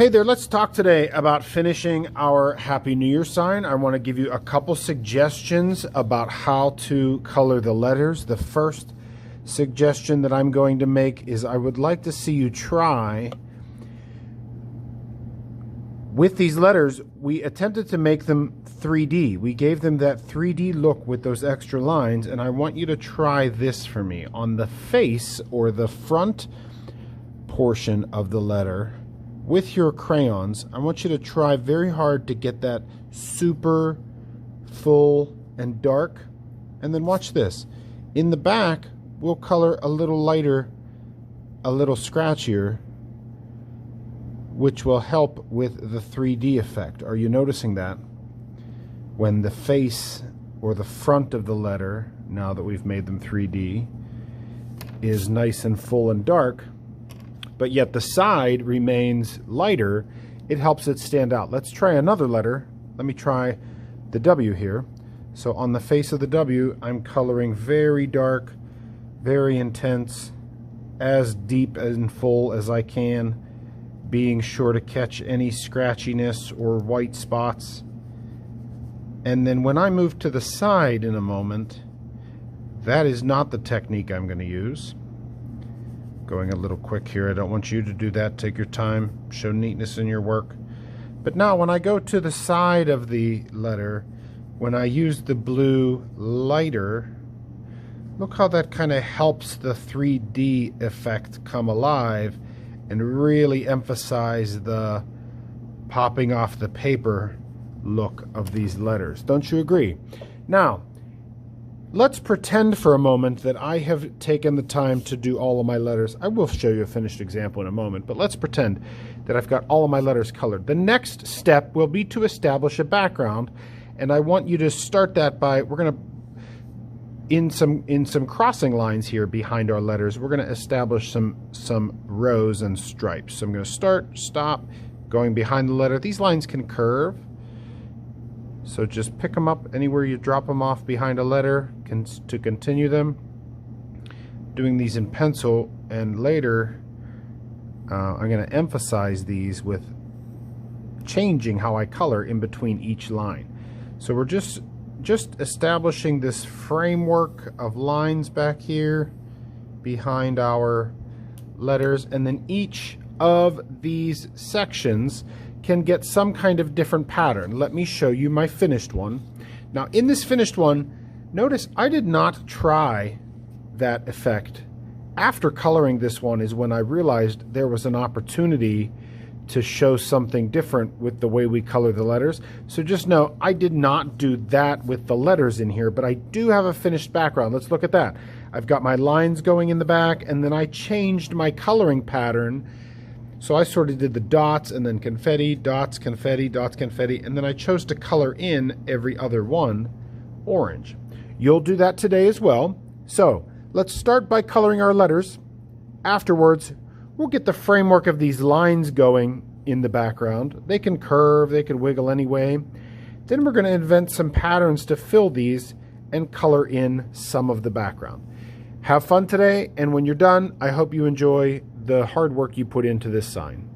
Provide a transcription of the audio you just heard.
Hey there, let's talk today about finishing our Happy New Year sign. I want to give you a couple suggestions about how to color the letters. The first suggestion that I'm going to make is I would like to see you try, with these letters, we attempted to make them 3D. We gave them that 3D look with those extra lines, and I want you to try this for me. On the face or the front portion of the letter, with your crayons, I want you to try very hard to get that super full and dark. And then watch this. In the back, we'll color a little lighter, a little scratchier, which will help with the 3D effect. Are you noticing that? When the face or the front of the letter, now that we've made them 3D, is nice and full and dark, but yet the side remains lighter, it helps it stand out. Let's try another letter. Let me try the W here. So on the face of the W, I'm coloring very dark, very intense, as deep and full as I can, being sure to catch any scratchiness or white spots. And then when I move to the side in a moment, that is not the technique I'm going to use. Going a little quick here. I don't want you to do that. Take your time. Show neatness in your work. But now when I go to the side of the letter, when I use the blue lighter, look how that kind of helps the 3D effect come alive and really emphasize the popping off the paper look of these letters. Don't you agree? Now, let's pretend for a moment that I have taken the time to do all of my letters. I will show you a finished example in a moment, but let's pretend that I've got all of my letters colored. The next step will be to establish a background, and I want you to start that by, we're going to, in some crossing lines here behind our letters, we're going to establish some rows and stripes. So I'm going to start, stop, going behind the letter. These lines can curve, so just pick them up anywhere you drop them off behind a letter to continue them. Doing these in pencil, and later I'm going to emphasize these with changing how I color in between each line. So we're just establishing this framework of lines back here behind our letters, and then each of these sections can get some kind of different pattern. Let me show you my finished one. Now in this finished one, notice I did not try that effect. After coloring this one is when I realized there was an opportunity to show something different with the way we color the letters. So just know I did not do that with the letters in here, but I do have a finished background. Let's look at that. I've got my lines going in the back, and then I changed my coloring pattern. So I sort of did the dots and then confetti, dots, confetti, dots, confetti, and then I chose to color in every other one orange. You'll do that today as well. So let's start by coloring our letters. Afterwards, we'll get the framework of these lines going in the background. They can curve, they can wiggle anyway. Then we're going to invent some patterns to fill these and color in some of the background. Have fun today, and when you're done, I hope you enjoy the hard work you put into this sign.